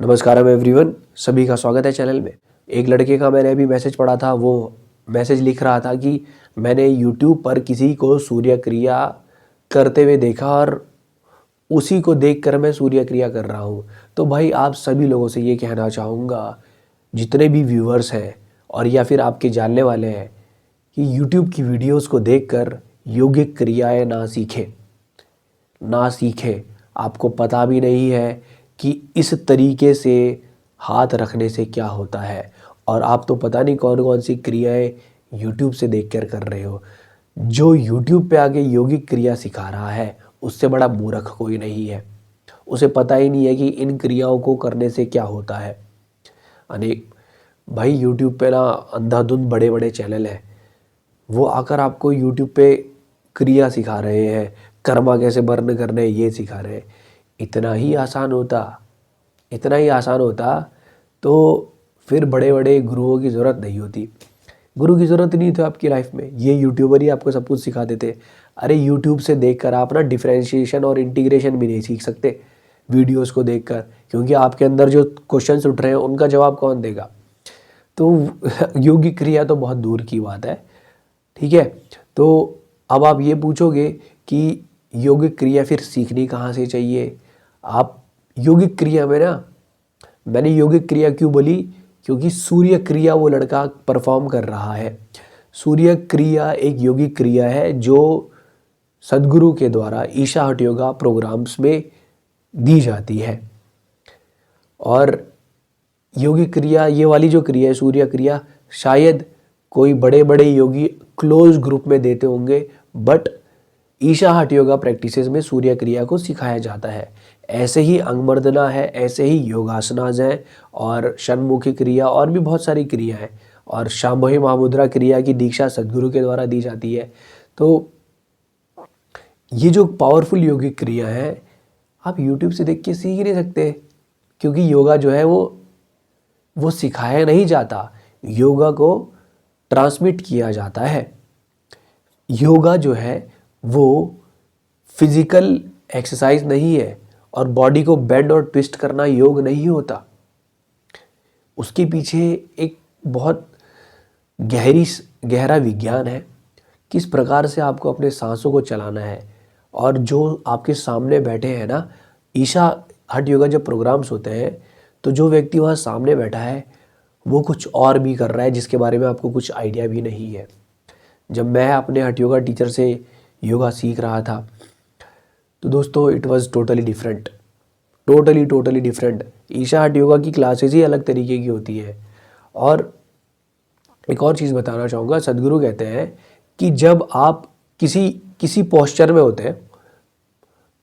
नमस्कारम everyone, सभी का स्वागत है चैनल में। एक लड़के का मैंने अभी मैसेज पढ़ा था। वो मैसेज लिख रहा था कि मैंने यूट्यूब पर किसी को सूर्य क्रिया करते हुए देखा और उसी को देखकर मैं सूर्य क्रिया कर रहा हूँ। तो भाई आप सभी लोगों से ये कहना चाहूँगा, जितने भी व्यूअर्स हैं और या फिर आपके जानने वाले हैं, कि यूट्यूब की वीडियोज़ को देखकर योगिक क्रियाएँ ना सीखें। आपको पता भी नहीं है कि इस तरीके से हाथ रखने से क्या होता है, और आप तो पता नहीं कौन कौन सी क्रियाएं यूट्यूब से देखकर कर रहे हो। जो यूट्यूब पे आके योगिक क्रिया सिखा रहा है उससे बड़ा मूर्ख कोई नहीं है। उसे पता ही नहीं है कि इन क्रियाओं को करने से क्या होता है। अनेक भाई यूट्यूब पे ना अंधाधुंध बड़े बड़े चैनल हैं, वो आकर आपको यूट्यूब पे क्रिया सिखा रहे हैं, कर्मा कैसे बर्न करने हैं ये सिखा रहे हैं। इतना ही आसान होता तो फिर बड़े बड़े गुरुओं की ज़रूरत नहीं होती। गुरु की ज़रूरत नहीं थी आपकी लाइफ में, ये यूट्यूबर ही आपको सब कुछ सिखा देते। अरे यूट्यूब से देखकर आप ना डिफरेंशिएशन और इंटीग्रेशन भी नहीं सीख सकते वीडियोस को देखकर, क्योंकि आपके अंदर जो क्वेश्चंस उठ रहे हैं उनका जवाब कौन देगा। तो योगिक क्रिया तो बहुत दूर की बात है। ठीक है, तो अब आप ये पूछोगे कि योगिक क्रिया फिर सीखनी कहाँ से चाहिए। आप योगिक क्रिया में ना, मैंने योगिक क्रिया क्यों बोली, क्योंकि सूर्य क्रिया वो लड़का परफॉर्म कर रहा है। सूर्य क्रिया एक योगिक क्रिया है जो सदगुरु के द्वारा ईशा हठ योगा प्रोग्राम्स में दी जाती है। और योगिक क्रिया, ये वाली जो क्रिया है सूर्य क्रिया, शायद कोई बड़े बड़े योगी क्लोज ग्रुप में देते होंगे, बट ईशा हठ योगा प्रैक्टिसेस में सूर्य क्रिया को सिखाया जाता है। ऐसे ही अंगमर्दना है, ऐसे ही योगासनाज हैं, और षण्मुखी क्रिया और भी बहुत सारी क्रिया हैं, और शांभवी महामुद्रा क्रिया की दीक्षा सदगुरु के द्वारा दी जाती है। तो ये जो पावरफुल योगिक क्रिया है आप यूट्यूब से देख के सीख ही नहीं सकते, क्योंकि योगा जो है वो सिखाया नहीं जाता, योगा को ट्रांसमिट किया जाता है। योगा जो है वो फिजिकल एक्सरसाइज नहीं है, और बॉडी को बेंड और ट्विस्ट करना योग नहीं होता। उसके पीछे एक बहुत गहरा विज्ञान है, किस प्रकार से आपको अपने सांसों को चलाना है। और जो आपके सामने बैठे हैं ना, ईशा हठ योगा जब प्रोग्राम्स होते हैं तो जो व्यक्ति वहाँ सामने बैठा है वो कुछ और भी कर रहा है जिसके बारे में आपको कुछ आइडिया भी नहीं है। जब मैं अपने हठ योगा टीचर से योगा सीख रहा था तो दोस्तों it was totally different. Isha Hatha yoga की क्लासेस ही अलग तरीके की होती है। और एक और चीज़ बताना चाहूँगा, सदगुरु कहते हैं कि जब आप किसी पोस्चर में होते हैं,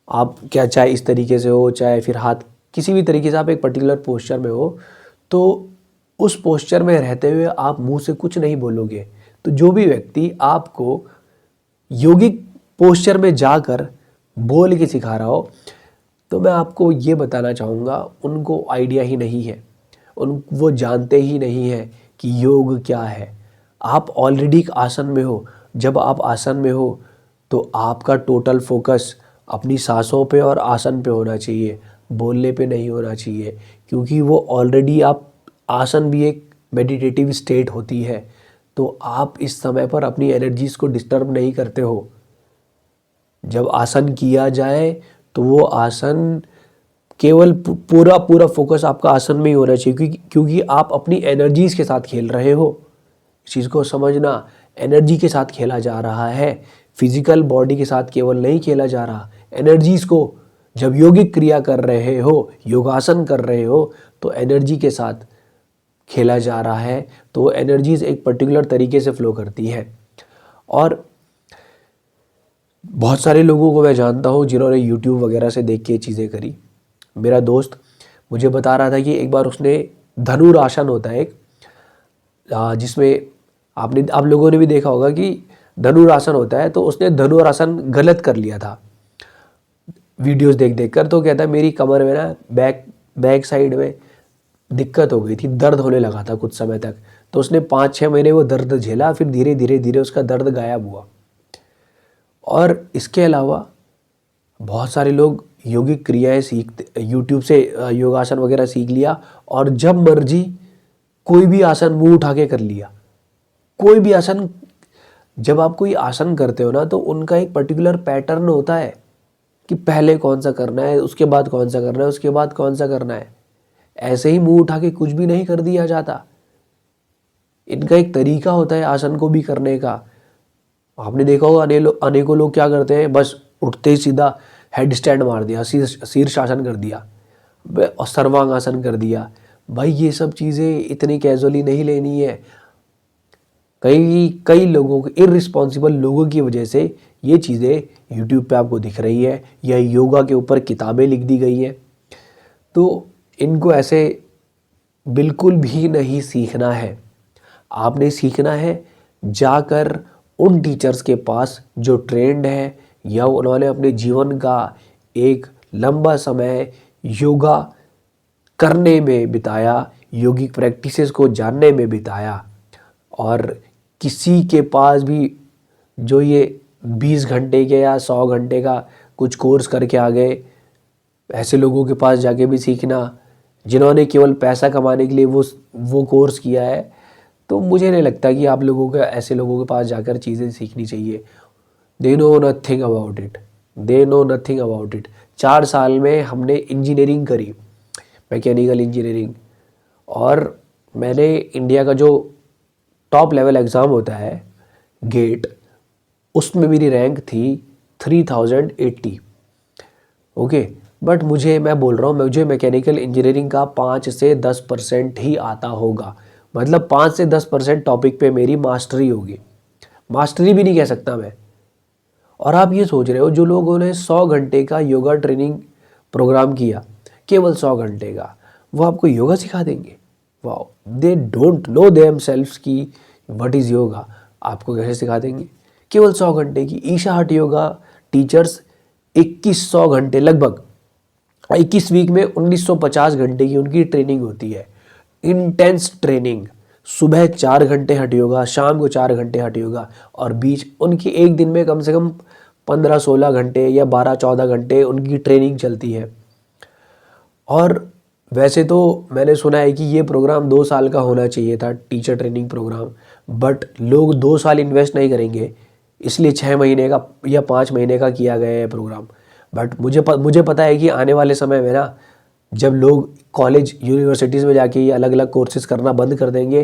आप क्या चाहे इस तरीके से हो, चाहे फिर हाथ किसी भी तरीके से आप एक पर्टिकुलर पोस्चर में हो, तो उस पोस्चर में रहते हुए आप मुंह से कुछ नहीं बोलोगे। तो जो भी व्यक्ति आपको योगिक पोस्चर में जाकर बोल के सिखा रहा हो, तो मैं आपको ये बताना चाहूँगा उनको आइडिया ही नहीं है, वो जानते ही नहीं है कि योग क्या है। आप ऑलरेडी आसन में हो। जब आप आसन में हो तो आपका टोटल फोकस अपनी सांसों पे और आसन पे होना चाहिए, बोलने पे नहीं होना चाहिए, क्योंकि वो ऑलरेडी आप आसन भी एक मेडिटेटिव स्टेट होती है। तो आप इस समय पर अपनी एनर्जीज को डिस्टर्ब नहीं करते हो। जब आसन किया जाए तो वो आसन केवल पूरा फोकस आपका आसन में ही होना चाहिए, क्योंकि आप अपनी एनर्जीज के साथ खेल रहे हो। इस चीज़ को समझना, एनर्जी के साथ खेला जा रहा है, फिजिकल बॉडी के साथ केवल नहीं खेला जा रहा। एनर्जीज को जब योगिक क्रिया कर रहे हो, योगासन कर रहे हो, तो एनर्जी के साथ खेला जा रहा है। तो एनर्जीज एक पर्टिकुलर तरीके से फ्लो करती है। और बहुत सारे लोगों को मैं जानता हूँ जिन्होंने यूट्यूब वगैरह से देख के चीज़ें करी। मेरा दोस्त मुझे बता रहा था कि एक बार उसने धनुरासन होता है एक, जिसमें आप लोगों ने भी देखा होगा कि धनुरासन होता है, तो उसने धनुरासन गलत कर लिया था वीडियोस देख कर। तो कहता है मेरी कमर में ना बैक साइड में दिक्कत हो गई थी, दर्द होने लगा था कुछ समय तक। तो उसने 5-6 महीने वो दर्द झेला, फिर धीरे धीरे उसका दर्द गायब हुआ। और इसके अलावा बहुत सारे लोग यौगिक क्रियाएं सीखते, यूट्यूब से योगासन वगैरह सीख लिया और जब मर्जी कोई भी आसन मुंह उठा के कर लिया। कोई भी आसन, जब आप कोई आसन करते हो ना तो उनका एक पर्टिकुलर पैटर्न होता है कि पहले कौन सा करना है, उसके बाद कौन सा करना है, उसके बाद कौन सा करना है। ऐसे ही मुंह उठा के कुछ भी नहीं कर दिया जाता। इनका एक तरीका होता है आसन को भी करने का। आपने देखा होगा अनेकों लोग क्या करते हैं, बस उठते ही सीधा हेड स्टैंड मार दिया, शीर्षासन कर दिया और सर्वांगासन कर दिया। भाई ये सब चीज़ें इतनी कैजुअली नहीं लेनी है। कई कई लोगों, इररिस्पॉन्सिबल लोगों की वजह से ये चीज़ें यूट्यूब पे आपको दिख रही है या योगा के ऊपर किताबें लिख दी गई हैं। तो इनको ऐसे बिल्कुल भी नहीं सीखना है। आपने सीखना है जाकर उन टीचर्स के पास जो ट्रेंड है या उन्होंने अपने जीवन का एक लंबा समय योगा करने में बिताया, योगिक प्रैक्टिसेस को जानने में बिताया। और किसी के पास भी जो ये 20 घंटे के या 100 घंटे का कुछ कोर्स करके आ गए, ऐसे लोगों के पास जाके भी सीखना जिन्होंने केवल पैसा कमाने के लिए वो कोर्स किया है। तो मुझे नहीं लगता कि आप लोगों के, ऐसे लोगों के पास जाकर चीज़ें सीखनी चाहिए। They know nothing about it, they know nothing about it. 4 साल में हमने इंजीनियरिंग करी, मैकेनिकल इंजीनियरिंग, और मैंने इंडिया का जो टॉप लेवल एग्ज़ाम होता है गेट, उसमें मेरी रैंक थी 3080। ओके, बट मैं बोल रहा हूँ, मुझे मैकेनिकल इंजीनियरिंग का 5 से 10% ही आता होगा। मतलब 5 से 10% टॉपिक पे मेरी मास्टरी होगी। मास्टरी भी नहीं कह सकता मैं। और आप ये सोच रहे हो जो लोगों ने 100 घंटे का योगा ट्रेनिंग प्रोग्राम किया, केवल 100 घंटे का, वो आपको योगा सिखा देंगे? Wow, they don't know themselves की व्हाट इज़ योगा। आपको कैसे सिखा देंगे? केवल 100 घंटे की। ईशा हट योगा टीचर्स 2100 घंटे, लगभग 21 वीक में 1950 घंटे की उनकी ट्रेनिंग होती है। Intense training. सुबह 4 घंटे हट योगा, शाम को 4 घंटे हट योगा, और बीच उनकी एक दिन में कम से कम 15-16 घंटे या 12-14 घंटे उनकी ट्रेनिंग चलती है। और वैसे तो मैंने सुना है कि ये प्रोग्राम 2 साल का होना चाहिए था, टीचर ट्रेनिंग प्रोग्राम, बट लोग 2 साल इन्वेस्ट नहीं करेंगे, इसलिए 6 महीने का या 5 महीने का किया गया है प्रोग्राम। बट मुझे पता है कि आने वाले समय में ना, जब लोग कॉलेज यूनिवर्सिटीज़ में जाके ये अलग अलग कोर्सेज करना बंद कर देंगे,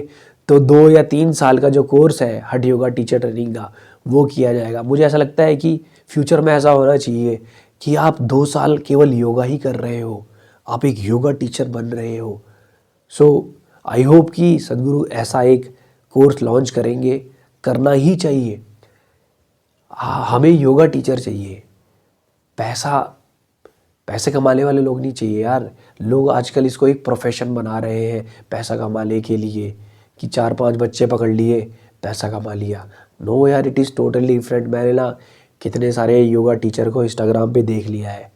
तो 2 या 3 साल का जो कोर्स है हठ योगा टीचर ट्रेनिंग का, वो किया जाएगा। मुझे ऐसा लगता है कि फ्यूचर में ऐसा होना चाहिए कि आप 2 साल केवल योगा ही कर रहे हो, आप एक योगा टीचर बन रहे हो। सो आई होप कि सद्गुरु ऐसा एक कोर्स लॉन्च करेंगे, करना ही चाहिए। हमें योगा टीचर चाहिए, पैसे कमाने वाले लोग नहीं चाहिए यार। लोग आजकल इसको एक प्रोफेशन बना रहे हैं पैसा कमाने के लिए, कि 4-5 बच्चे पकड़ लिए, पैसा कमा लिया। नो यार, इट इज़ टोटली डिफरेंट। मैंने ना कितने सारे योगा टीचर को इंस्टाग्राम पे देख लिया है।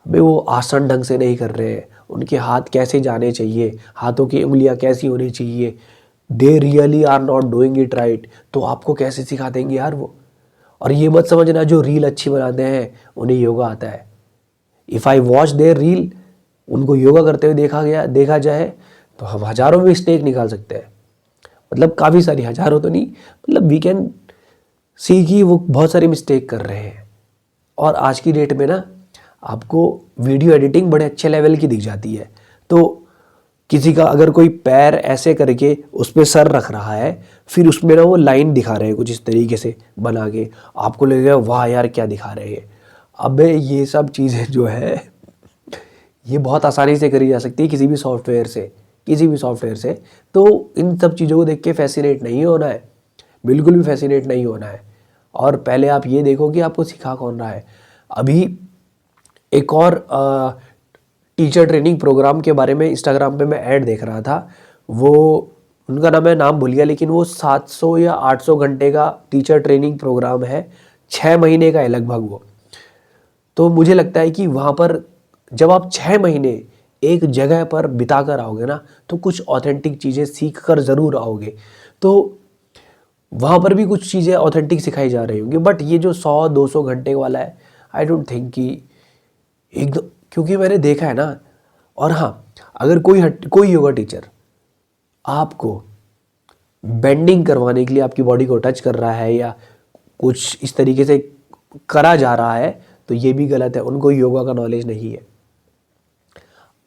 अबे वो आसन ढंग से नहीं कर रहे हैं, उनके हाथ कैसे जाने चाहिए, हाथों की उंगलियां कैसी होनी चाहिए, they really are not doing it right. तो आपको कैसे सिखा देंगे यार वो? और ये मत समझना जो रील अच्छी बनाते हैं उन्हें योगा आता है। If I watch their reel, उनको योगा करते हुए देखा जाए तो हम हज़ारों में मिस्टेक निकाल सकते हैं। मतलब काफ़ी सारी, हज़ारों तो नहीं, मतलब वी कैन सी कि वो बहुत सारी मिस्टेक कर रहे हैं। और आज की डेट में ना आपको वीडियो एडिटिंग बड़े अच्छे लेवल की दिख जाती है। तो किसी का अगर कोई पैर ऐसे करके उस पर सर रख रहा है, फिर उसमें ना वो लाइन दिखा रहे हैं कुछ इस तरीके से बना के, आपको लगेगा वाह यार क्या दिखा रहे हैं। अबे ये सब चीज़ें जो है ये बहुत आसानी से करी जा सकती है किसी भी सॉफ्टवेयर से। तो इन सब चीज़ों को देख के फैसिनेट नहीं होना है, बिल्कुल भी फैसिनेट नहीं होना है। और पहले आप ये देखो कि आपको सिखा कौन रहा है। अभी एक और टीचर ट्रेनिंग प्रोग्राम के बारे में इंस्टाग्राम पे मैं ऐड देख रहा था, वो उनका नाम मैं नाम भूल गया, लेकिन वो 700 या 800 घंटे का टीचर ट्रेनिंग प्रोग्राम है, 6 महीने का है लगभग वो। तो मुझे लगता है कि वहाँ पर जब आप 6 महीने एक जगह पर बिता कर आओगे ना, तो कुछ ऑथेंटिक चीज़ें सीख कर ज़रूर आओगे। तो वहाँ पर भी कुछ चीज़ें ऑथेंटिक सिखाई जा रही होंगी। बट ये जो 100-200 घंटे वाला है, आई डोंट थिंक कि एकदम, क्योंकि मैंने देखा है ना। और हाँ, अगर कोई योगा टीचर आपको बेंडिंग करवाने के लिए आपकी बॉडी को टच कर रहा है या कुछ इस तरीके से करा जा रहा है, तो ये भी गलत है, उनको योगा का नॉलेज नहीं है।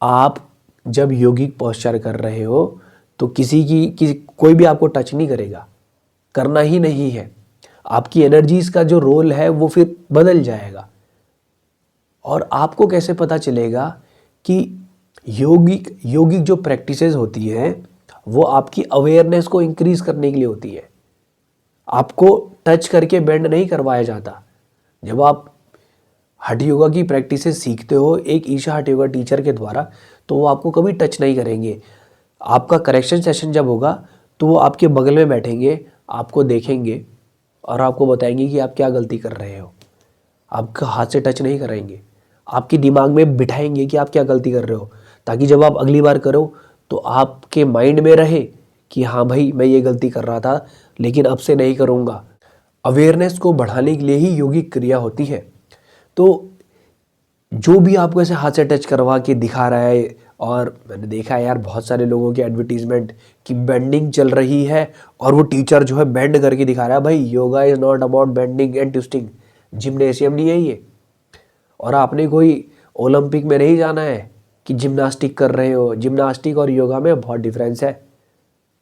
आप जब योगिक पोस्चर कर रहे हो तो कोई भी आपको टच नहीं करेगा, करना ही नहीं है। आपकी एनर्जीज का जो रोल है वो फिर बदल जाएगा। और आपको कैसे पता चलेगा कि योगिक जो प्रैक्टिसेस होती हैं वो आपकी अवेयरनेस को इंक्रीज करने के लिए होती है। आपको टच करके बेंड नहीं करवाया जाता। जब आप हठ योगा की प्रैक्टिसेस सीखते हो एक ईशा हठ योगा टीचर के द्वारा, तो वो आपको कभी टच नहीं करेंगे। आपका करेक्शन सेशन जब होगा तो वो आपके बगल में बैठेंगे, आपको देखेंगे और आपको बताएंगे कि आप क्या गलती कर रहे हो। आपका हाथ से टच नहीं कराएंगे, आपके दिमाग में बिठाएंगे कि आप क्या गलती कर रहे हो, ताकि जब आप अगली बार करो तो आपके माइंड में रहे कि हाँ भाई मैं ये गलती कर रहा था लेकिन अब से नहीं करूँगा। अवेयरनेस को बढ़ाने के लिए ही योगिक क्रिया होती है। तो जो भी आपको ऐसे हाथ से टच करवा के दिखा रहा है, और मैंने देखा है यार बहुत सारे लोगों की एडवर्टीजमेंट कि बेंडिंग चल रही है और वो टीचर जो है बेंड करके दिखा रहा है। भाई yoga is not about bending and twisting, gymnasium नहीं है ये। और आपने कोई ओलंपिक में नहीं जाना है कि जिम्नास्टिक कर रहे हो। जिम्नास्टिक और योगा में बहुत डिफरेंस है,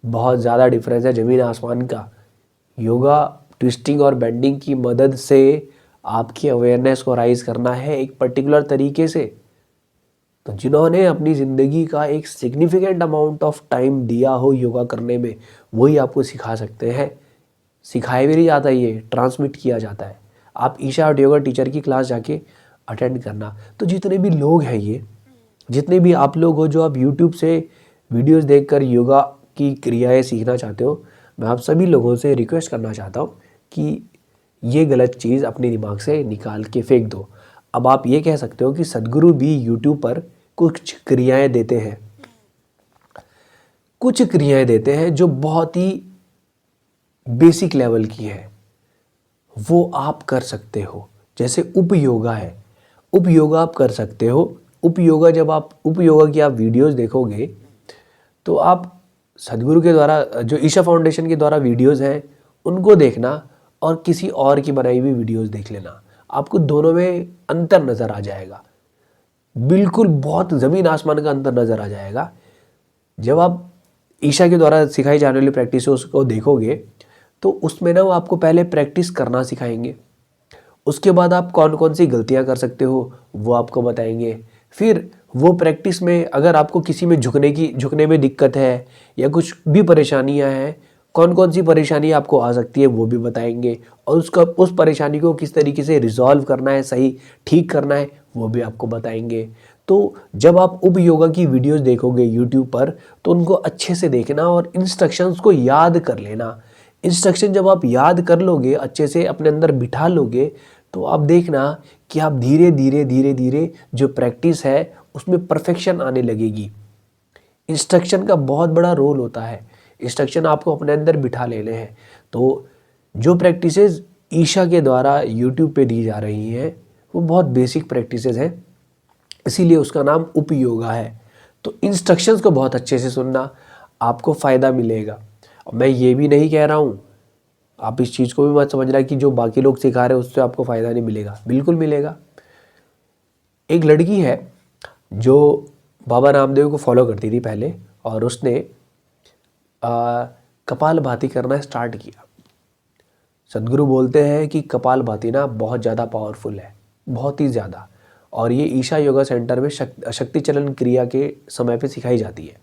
बहुत ज़्यादा डिफरेंस है, ज़मीन आसमान का। योगा ट्विस्टिंग और बेंडिंग की मदद से आपकी अवेयरनेस को राइज करना है एक पर्टिकुलर तरीके से। तो जिन्होंने अपनी ज़िंदगी का एक सिग्निफिकेंट अमाउंट ऑफ टाइम दिया हो योगा करने में, वही आपको सिखा सकते हैं। सिखाया भी नहीं जाता, ये ट्रांसमिट किया जाता है। आप ईशा हठ योगा टीचर की क्लास जाके अटेंड करना। तो जितने भी लोग हैं, ये जितने भी आप लोग हो जो आप यूट्यूब से वीडियोस देखकर योगा की क्रियाएं सीखना चाहते हो, मैं आप सभी लोगों से रिक्वेस्ट करना चाहता हूँ कि ये गलत चीज़ अपने दिमाग से निकाल के फेंक दो। अब आप ये कह सकते हो कि सद्गुरु भी यूट्यूब पर कुछ क्रियाएं देते हैं, कुछ क्रियाएं देते हैं जो बहुत ही बेसिक लेवल की है, वो आप कर सकते हो। जैसे उप योगा है, उप योगा आप कर सकते हो। उप योगा जब आप उप योगा की आप वीडियोस देखोगे तो आप सद्गुरु के द्वारा जो ईशा फाउंडेशन के द्वारा वीडियोस हैं उनको देखना और किसी और की बनाई हुई वीडियोस देख लेना, आपको दोनों में अंतर नज़र आ जाएगा। बिल्कुल बहुत ज़मीन आसमान का अंतर नज़र आ जाएगा। जब आप ईशा के द्वारा सिखाई जाने वाली प्रैक्टिस को देखोगे तो उसमें ना वो आपको पहले प्रैक्टिस करना सिखाएंगे, उसके बाद आप कौन कौन सी गलतियां कर सकते हो वो आपको बताएंगे। फिर वो प्रैक्टिस में अगर आपको किसी में झुकने में दिक्कत है या कुछ भी परेशानियां हैं, कौन कौन सी परेशानी आपको आ सकती है वो भी बताएंगे, और उस परेशानी को किस तरीके से रिजॉल्व करना है, सही ठीक करना है, वो भी आपको बताएंगे। तो जब आप उप योगा की वीडियोस देखोगे यूट्यूब पर तो उनको अच्छे से देखना और इंस्ट्रक्शंस को याद कर लेना। इंस्ट्रक्शन जब आप याद कर लोगे, अच्छे से अपने अंदर बिठा लोगे, तो आप देखना कि आप धीरे धीरे धीरे धीरे जो प्रैक्टिस है उसमें परफेक्शन आने लगेगी। इंस्ट्रक्शन का बहुत बड़ा रोल होता है, इंस्ट्रक्शन आपको अपने अंदर बिठा लेने हैं। तो जो प्रैक्टिसेस ईशा के द्वारा यूट्यूब पे दी जा रही हैं वो बहुत बेसिक प्रैक्टिसेस हैं, इसीलिए उसका नाम उप योगा है। तो इंस्ट्रक्शंस को बहुत अच्छे से सुनना, आपको फ़ायदा मिलेगा। और मैं ये भी नहीं कह रहा हूँ, आप इस चीज़ को भी मत समझना कि जो बाकी लोग सिखा रहे हैं उससे आपको फ़ायदा नहीं मिलेगा, बिल्कुल मिलेगा। एक लड़की है जो बाबा रामदेव को फॉलो करती थी पहले, और उसने कपालभाति करना स्टार्ट किया। सद्गुरु बोलते हैं कि कपालभाति ना बहुत ज़्यादा पावरफुल है, बहुत ही ज़्यादा, और ये ईशा योगा सेंटर में शक्ति चलन क्रिया के समय पे सिखाई जाती है।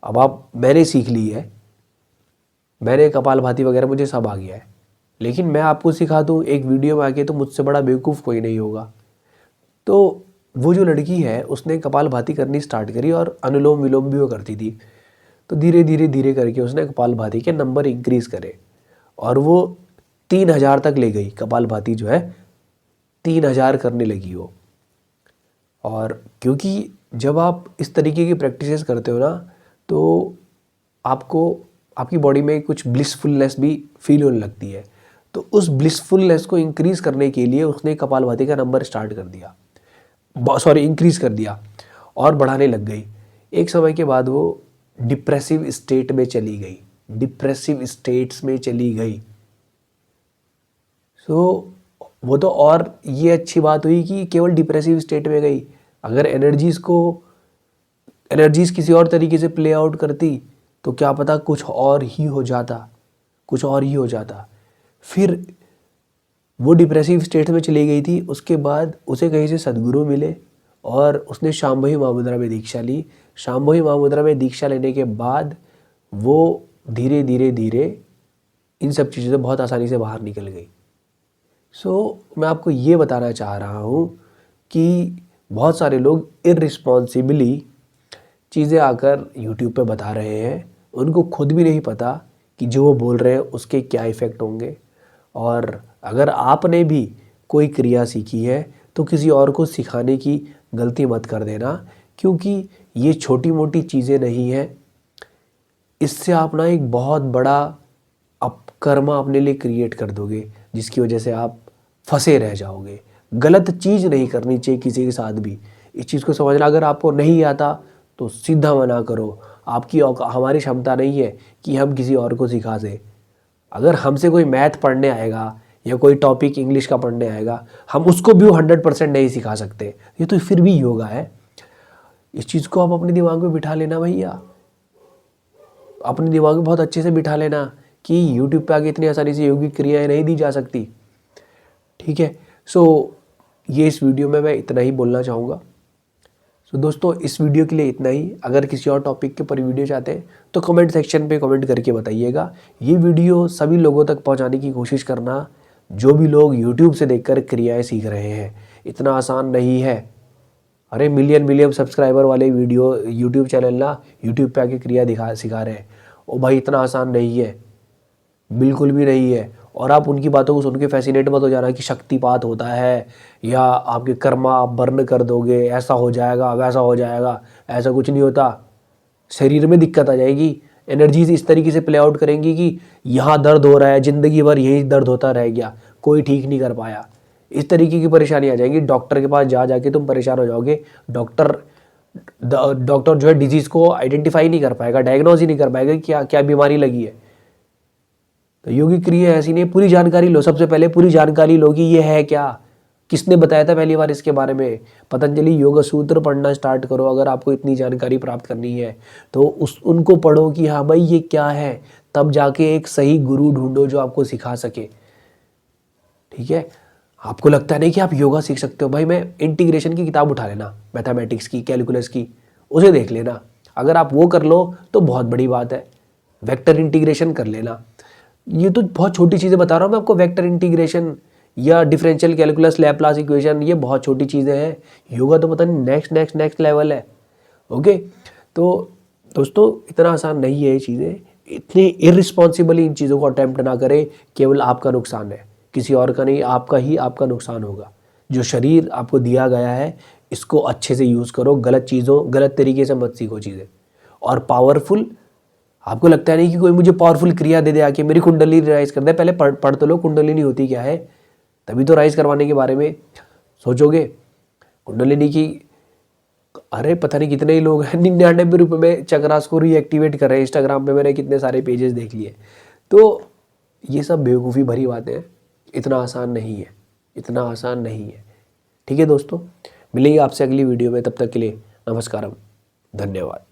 अब मैंने सीख ली है, मैंने कपालभाति वगैरह मुझे सब आ गया है, लेकिन मैं आपको सिखा दूँ एक वीडियो में आके तो मुझसे बड़ा बेवकूफ़ कोई नहीं होगा। तो वो जो लड़की है उसने कपालभाति करनी स्टार्ट करी और अनुलोम विलोम भी वो करती थी। तो धीरे धीरे धीरे करके उसने कपालभाति के नंबर इंक्रीज़ करे और वो 3000 तक ले गई। कपालभाति जो है 3000 करने लगी वो। और क्योंकि जब आप इस तरीके की प्रैक्टिसेस करते हो ना तो आपको आपकी बॉडी में कुछ ब्लिसफुलनेस भी फील होने लगती है। तो उस ब्लिसफुलनेस को इंक्रीज़ करने के लिए उसने कपालभाति का नंबर स्टार्ट कर दिया। सॉरी इंक्रीज कर दिया और बढ़ाने लग गई। एक समय के बाद वो डिप्रेसिव स्टेट में चली गई, डिप्रेसिव स्टेट्स में चली गई। सो वो तो, और ये अच्छी बात हुई कि केवल डिप्रेसिव स्टेट में गई। अगर एनर्जीज किसी और तरीके से प्ले आउट करती तो क्या पता कुछ और ही हो जाता, कुछ और ही हो जाता। फिर वो डिप्रेसिव स्टेट में चली गई थी। उसके बाद उसे कहीं से सद्गुरु मिले और उसने शांभवी महामुद्रा में दीक्षा ली। शांभवी महामुद्रा में दीक्षा लेने के बाद वो धीरे धीरे धीरे इन सब चीज़ों से बहुत आसानी से बाहर निकल गई। मैं आपको ये बताना चाह रहा हूँ कि बहुत सारे लोग इररिस्पॉन्सिबली चीज़ें आकर यूट्यूब पे बता रहे हैं, उनको खुद भी नहीं पता कि जो वो बोल रहे हैं उसके क्या इफ़ेक्ट होंगे। और अगर आपने भी कोई क्रिया सीखी है तो किसी और को सिखाने की गलती मत कर देना, क्योंकि ये छोटी मोटी चीज़ें नहीं हैं। इससे आप ना एक बहुत बड़ा अपकर्मा अपने लिए क्रिएट कर दोगे, जिसकी वजह से आप फंसे रह जाओगे। गलत चीज़ नहीं करनी चाहिए किसी के साथ भी, इस चीज़ को समझना। अगर आपको नहीं आता तो सीधा मना करो। हमारी क्षमता नहीं है कि हम किसी और को सिखा दें। अगर हमसे कोई मैथ पढ़ने आएगा या कोई टॉपिक इंग्लिश का पढ़ने आएगा, हम उसको भी 100% नहीं सिखा सकते। ये तो फिर भी योगा है। इस चीज़ को आप अपने दिमाग में बिठा लेना भैया, अपने दिमाग में बहुत अच्छे से बिठा लेना कि यूट्यूब पे आके इतनी आसानी से योगिक क्रियाएं नहीं दी जा सकती। ठीक है। ये इस वीडियो में मैं इतना ही बोलना चाहूँगा। दोस्तों, इस वीडियो के लिए इतना ही। अगर किसी और टॉपिक के ऊपर वीडियो चाहते हैं तो कमेंट सेक्शन पे कमेंट करके बताइएगा। ये वीडियो सभी लोगों तक पहुंचाने की कोशिश करना, जो भी लोग यूट्यूब से देखकर क्रियाएं सीख रहे हैं। इतना आसान नहीं है। अरे मिलियन सब्सक्राइबर वाले वीडियो यूट्यूब चैनल ना यूट्यूब पे आके क्रिया सिखा रहे हैं। ओ भाई, इतना आसान नहीं है, बिल्कुल भी नहीं है। और आप उनकी बातों को सुन के फैसिनेट मत हो जाना कि शक्तिपात होता है या आपके कर्मा आप बर्न कर दोगे, ऐसा हो जाएगा वैसा हो जाएगा। ऐसा कुछ नहीं होता। शरीर में दिक्कत आ जाएगी, एनर्जीज इस तरीके से प्ले आउट करेंगी कि यहाँ दर्द हो रहा है, ज़िंदगी भर यही दर्द होता रह गया, कोई ठीक नहीं कर पाया। इस तरीके की परेशानी आ जाएगी। डॉक्टर के पास जा जाके तुम परेशान हो जाओगे। डॉक्टर जो है डिजीज़ को आइडेंटिफाई नहीं कर पाएगा, डायग्नोज ही नहीं कर पाएगा कि क्या क्या बीमारी लगी है। तो योगिक क्रिया ऐसी नहीं, पूरी जानकारी लो। सबसे पहले पूरी जानकारी लो कि ये है क्या, किसने बताया था पहली बार इसके बारे में। पतंजलि योग सूत्र पढ़ना स्टार्ट करो अगर आपको इतनी जानकारी प्राप्त करनी है तो उनको पढ़ो कि हाँ भाई ये क्या है। तब जाके एक सही गुरु ढूंढो जो आपको सिखा सके। ठीक है। आपको लगता नहीं कि आप योगा सीख सकते हो, भाई मैं इंटीग्रेशन की किताब उठा लेना, मैथमेटिक्स की, कैलकुलस की, उसे देख लेना। अगर आप वो कर लो तो बहुत बड़ी बात है। वेक्टर इंटीग्रेशन कर लेना। ये तो बहुत छोटी चीज़ें बता रहा हूँ मैं आपको। वेक्टर इंटीग्रेशन या डिफरेंशियल कैलकुलस, लैपलास इक्वेशन, ये बहुत छोटी चीज़ें हैं। योगा तो पता नहीं नेक्स्ट लेवल है। ओके। तो दोस्तों, इतना आसान नहीं है ये चीज़ें। इतने इररिस्पॉन्सिबली इन चीज़ों को अटेम्प्ट ना करें। केवल आपका नुकसान है, किसी और का नहीं। आपका नुकसान होगा। जो शरीर आपको दिया गया है इसको अच्छे से यूज़ करो। गलत तरीके से मत सीखो चीज़ें। और पावरफुल, आपको लगता है नहीं कि कोई मुझे पावरफुल क्रिया दे दे आके मेरी कुंडली राइज कर दे। पहले पढ़ तो लो कुंडलिनी होती क्या है, तभी तो राइज करवाने के बारे में सोचोगे। कुंडलिनी की, अरे पता नहीं कितने ही लोग हैं 99 रुपये में चक्रास को रीएक्टिवेट कर रहे हैं। इंस्टाग्राम पे मैंने कितने सारे पेजेस देख लिए। तो ये सब बेवकूफ़ी भरी बातें हैं। इतना आसान नहीं है, इतना आसान नहीं है। ठीक है दोस्तों, मिलेंगे आपसे अगली वीडियो में। तब तक के लिए नमस्कारम, धन्यवाद।